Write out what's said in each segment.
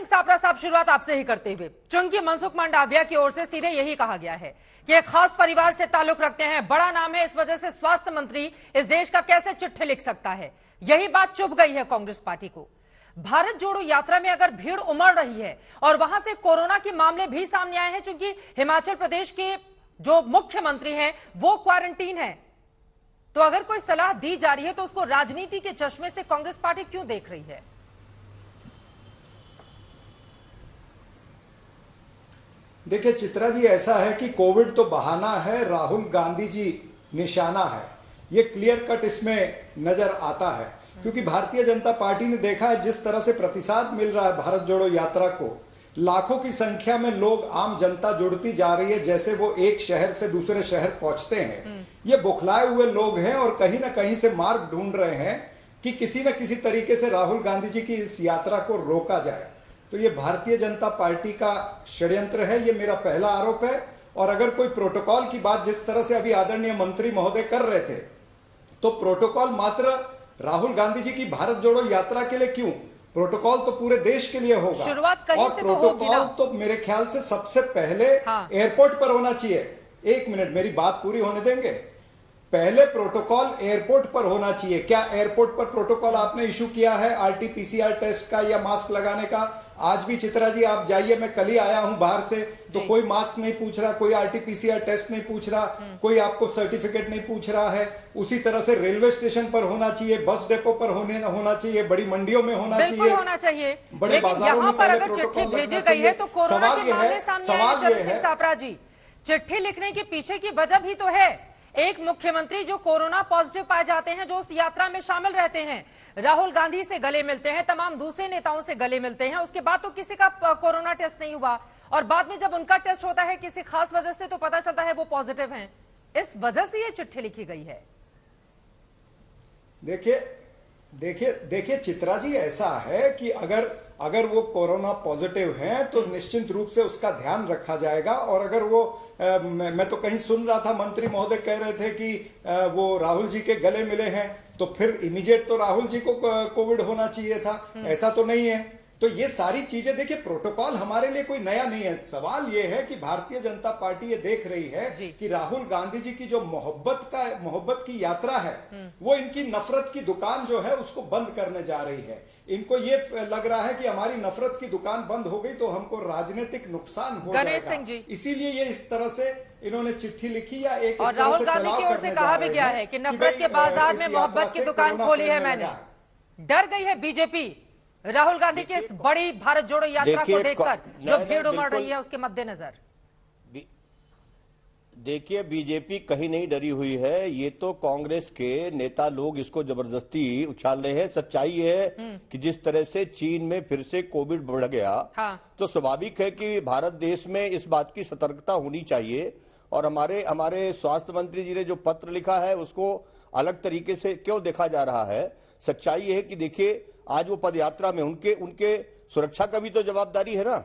सापरा साहब, शुरुआत आपसे ही करते हुए, चुंकी मनसुख मांडविया की ओर से सीधे यही कहा गया है कि एक खास परिवार से ताल्लुक रखते हैं, बड़ा नाम है, इस वजह से स्वास्थ्य मंत्री इस देश का कैसे चिट्ठी लिख सकता है। यही बात चुभ गई है कांग्रेस पार्टी को। भारत जोड़ो यात्रा में अगर भीड़ उमड़ रही है और वहां से कोरोना के मामले भी सामने आए हैं, चूंकि हिमाचल प्रदेश के जो मुख्यमंत्री हैं वो क्वारंटीन है, तो अगर कोई सलाह दी जा रही है तो उसको राजनीति के चश्मे से कांग्रेस पार्टी क्यों देख रही है? देखिए चित्रा जी, ऐसा है कि कोविड तो बहाना है, राहुल गांधी जी निशाना है, ये क्लियर कट इसमें नजर आता है। क्योंकि भारतीय जनता पार्टी ने देखा है जिस तरह से प्रतिसाद मिल रहा है भारत जोड़ो यात्रा को, लाखों की संख्या में लोग, आम जनता जुड़ती जा रही है। जैसे वो एक शहर से दूसरे शहर पहुंचते हैं, ये बौखलाए हुए लोग हैं और कहीं ना कहीं से मार्ग ढूंढ रहे हैं कि किसी न किसी तरीके से राहुल गांधी जी की इस यात्रा को रोका जाए। तो ये भारतीय जनता पार्टी का षड्यंत्र है, ये मेरा पहला आरोप है। और अगर कोई प्रोटोकॉल की बात जिस तरह से अभी आदरणीय मंत्री महोदय कर रहे थे, तो प्रोटोकॉल मात्र राहुल गांधी जी की भारत जोड़ो यात्रा के लिए क्यों, प्रोटोकॉल तो पूरे देश के लिए होगा। शुरुआत कहीं और से प्रोटोकॉल तो मेरे ख्याल से सबसे पहले एयरपोर्ट पर होना चाहिए। एक मिनट, मेरी बात पूरी होने देंगे। पहले प्रोटोकॉल एयरपोर्ट पर होना चाहिए। क्या एयरपोर्ट पर प्रोटोकॉल आपने इशू किया है आरटीपीसीआर टेस्ट का या मास्क लगाने का? आज भी चित्रा जी आप जाइए, मैं कल ही आया हूं बाहर से, तो कोई मास्क नहीं पूछ रहा, कोई आरटीपीसीआर टेस्ट नहीं पूछ रहा, कोई आपको सर्टिफिकेट नहीं पूछ रहा है। उसी तरह से रेलवे स्टेशन पर होना चाहिए, बस डिपो पर होना चाहिए, बड़ी मंडियों में होना चाहिए, बड़े बाजारों में पहले प्रोटोकॉल लगना चाहिए। सवाल ये है सापरा जी, चिट्ठी लिखने के पीछे की वजह भी तो है। एक मुख्यमंत्री जो कोरोना पॉजिटिव पाए जाते हैं, जो उस यात्रा में शामिल रहते हैं, राहुल गांधी से गले मिलते हैं, तमाम दूसरे नेताओं से गले मिलते हैं, उसके बाद तो किसी का कोरोना टेस्ट नहीं हुआ, और बाद में जब उनका टेस्ट होता है किसी खास वजह से तो पता चलता है वो पॉजिटिव हैं। इस वजह से ये चिट्ठी लिखी गई है। देखिए चित्रा जी, ऐसा है कि अगर वो कोरोना पॉजिटिव हैं तो निश्चित रूप से उसका ध्यान रखा जाएगा। और अगर वो मैं तो कहीं सुन रहा था, मंत्री महोदय कह रहे थे कि वो राहुल जी के गले मिले हैं, तो फिर इमीडिएट तो राहुल जी को कोविड होना चाहिए था। ऐसा तो नहीं है। तो ये सारी चीजें, देखिए प्रोटोकॉल हमारे लिए कोई नया नहीं है। सवाल ये है कि भारतीय जनता पार्टी ये देख रही है कि राहुल गांधी जी की जो मोहब्बत की यात्रा है, वो इनकी नफरत की दुकान जो है उसको बंद करने जा रही है। इनको ये लग रहा है कि हमारी नफरत की दुकान बंद हो गई तो हमको राजनीतिक नुकसान हो जाएगा, इसीलिए ये इस तरह से इन्होंने चिट्ठी लिखी या एक और राहुल गांधी की ओर से कहा भी गया है कि नफरत के बाजार में मोहब्बत की दुकान खोली है मैंने। डर गई है बीजेपी राहुल गांधी की इस बड़ी भारत जोड़ो यात्रा को देखकर, जो भीड़ उमड़ रही है उसके मद्देनजर। देखिए, बीजेपी कहीं नहीं डरी हुई है, ये तो कांग्रेस के नेता लोग इसको जबरदस्ती उछाल रहे हैं। सच्चाई है कि जिस तरह से चीन में फिर से कोविड बढ़ गया, तो स्वाभाविक है कि भारत देश में इस बात की सतर्कता होनी चाहिए। और हमारे स्वास्थ्य मंत्री जी ने जो पत्र लिखा है उसको अलग तरीके से क्यों देखा जा रहा है? सच्चाई है कि देखिए, आज वो पदयात्रा में उनके सुरक्षा का भी तो जवाबदारी है ना।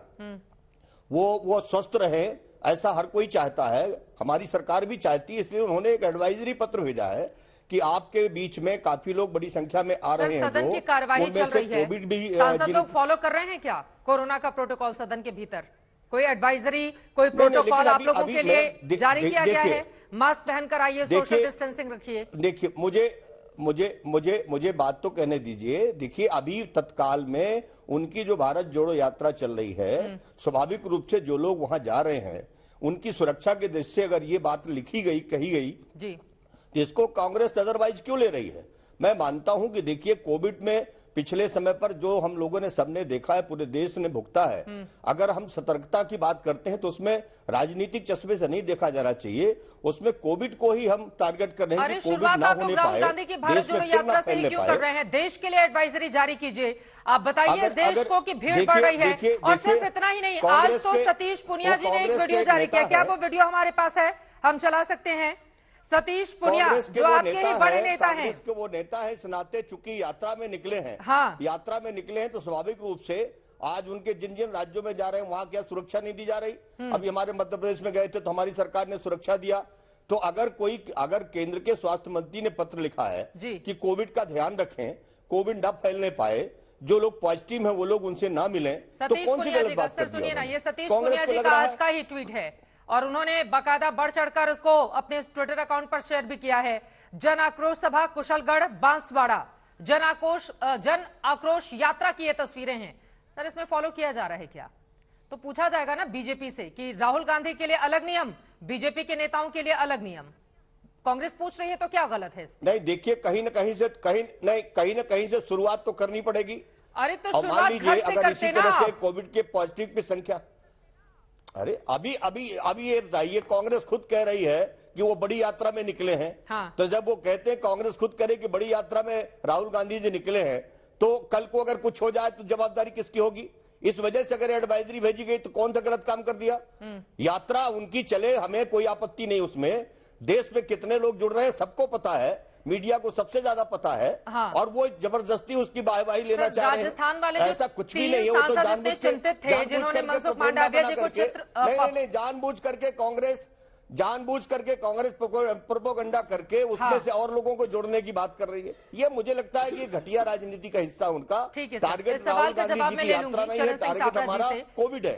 वो स्वस्थ रहे, ऐसा हर कोई चाहता है, हमारी सरकार भी चाहती है। इसलिए उन्होंने एक एडवाइजरी पत्र भेजा है कि आपके बीच में काफी लोग बड़ी संख्या में आ रहे हैं, सदन की कार्यवाही चल रही है, कोविड भी सांसद लोग फॉलो कर रहे हैं क्या कोरोना का प्रोटोकॉल? सदन के भीतर कोई एडवाइजरी, कोई प्रोटोकॉल आप लोगों के लिए जारी किया गया है? मास्क पहनकर आइए, सोशल डिस्टेंसिंग रखिए। देखिए, मुझे बात तो कहने दीजिए। देखिए, अभी तत्काल में उनकी जो भारत जोड़ो यात्रा चल रही है, स्वाभाविक रूप से जो लोग वहां जा रहे हैं उनकी सुरक्षा के दृष्टि से अगर ये बात लिखी गई, कही गई जी, तो इसको कांग्रेस अदरवाइज क्यों ले रही है? मैं मानता हूं कि देखिए, कोविड में पिछले समय पर जो हम लोगों ने सबने देखा है, पूरे देश ने भुगता है। अगर हम सतर्कता की बात करते हैं तो उसमें राजनीतिक चश्मे से नहीं देखा जाना चाहिए, उसमें कोविड को ही हम टारगेट कर रहे हैं कि कोविड ना होने पाए, देश में फिर ना फैलने पाए। देश के लिए एडवाइजरी जारी कीजिए। आप बताइए देश को कि भीड़ बढ़ रही है। और सिर्फ इतना ही नहीं, आज तो सतीश पुनिया जी ने एक वीडियो जारी किया। क्या वो वीडियो हमारे पास है, हम चला सकते हैं? सतीश पुनिया जो आपके ही बड़े नेता हैं, कांग्रेस के वो नेता है सुनाते, चूंकि यात्रा में निकले हैं। यात्रा में निकले हैं तो स्वाभाविक रूप से आज उनके जिन जिन राज्यों में जा रहे हैं वहां क्या सुरक्षा नहीं दी जा रही? अभी हमारे मध्य प्रदेश में गए थे तो हमारी सरकार ने सुरक्षा दिया। तो अगर केंद्र के स्वास्थ्य मंत्री ने पत्र लिखा है कि कोविड का ध्यान रखें, कोविड न फैलने पाए, जो लोग पॉजिटिव हैं वो लोग उनसे ना मिलें, तो सतीश कौन सी पुनिया गलत जी का, बात कर सर दी सुनिए ना, उन्होंने? ये सतीश कांग्रेस पुनिया को जी लग का रहा आज है का ही ट्वीट है और उन्होंने बाकायदा बढ़ चढ़कर उसको अपने ट्विटर अकाउंट पर शेयर भी किया है। जन आक्रोश सभा कुशलगढ़ बांसवाड़ा, जन आक्रोश यात्रा की ये तस्वीरें हैं। सर इसमें फॉलो किया जा रहा है क्या? तो पूछा जाएगा ना बीजेपी से कि राहुल गांधी के लिए अलग नियम, बीजेपी के नेताओं के लिए अलग नियम। कांग्रेस पूछ रही है तो क्या गलत है इसमें? नहीं, देखिए कहीं न कहीं से शुरुआत तो करनी पड़ेगी। अरे तो और मान शुरुआत लीजिए घर से अगर इसी करते तरह ना। से कोविड के पॉजिटिव की संख्या, अरे अभी ये बताइए, कांग्रेस खुद कह रही है कि वो बड़ी यात्रा में निकले हैं। हाँ। तो जब वो कहते हैं, कांग्रेस खुद करे कि बड़ी यात्रा में राहुल गांधी जी निकले हैं, तो कल को अगर कुछ हो जाए तो जवाबदारी किसकी होगी? इस वजह से अगर एडवाइजरी भेजी गई तो कौन सा गलत काम कर दिया? यात्रा उनकी चले, हमें कोई आपत्ति नहीं उसमें। देश में कितने लोग जुड़ रहे हैं सबको पता है, मीडिया को सबसे ज्यादा पता है। हाँ। और वो जबरदस्ती उसकी वाहवाही लेना चाह रहे हैं। राजस्थान वाले जो ऐसा कुछ भी 3 नहीं है, वो तो सांसद जानबूझ इतने चिंतित थे जिन्होंने मनसुख मांडविया जी को चित्र नहीं, जानबूझ करके कांग्रेस प्रोपेगेंडा करके उसमें हाँ। से और लोगों को जोड़ने की बात कर रही है। ये मुझे लगता है कि घटिया राजनीति का हिस्सा उनका। ठीक है सर, टारगेट इस सवाल राहुल का गांधी जवाब जी मैं की ले यात्रा लूंगी नहीं है, चरण सिंह टारगेट साबरा जी हमारा से। कोविड है।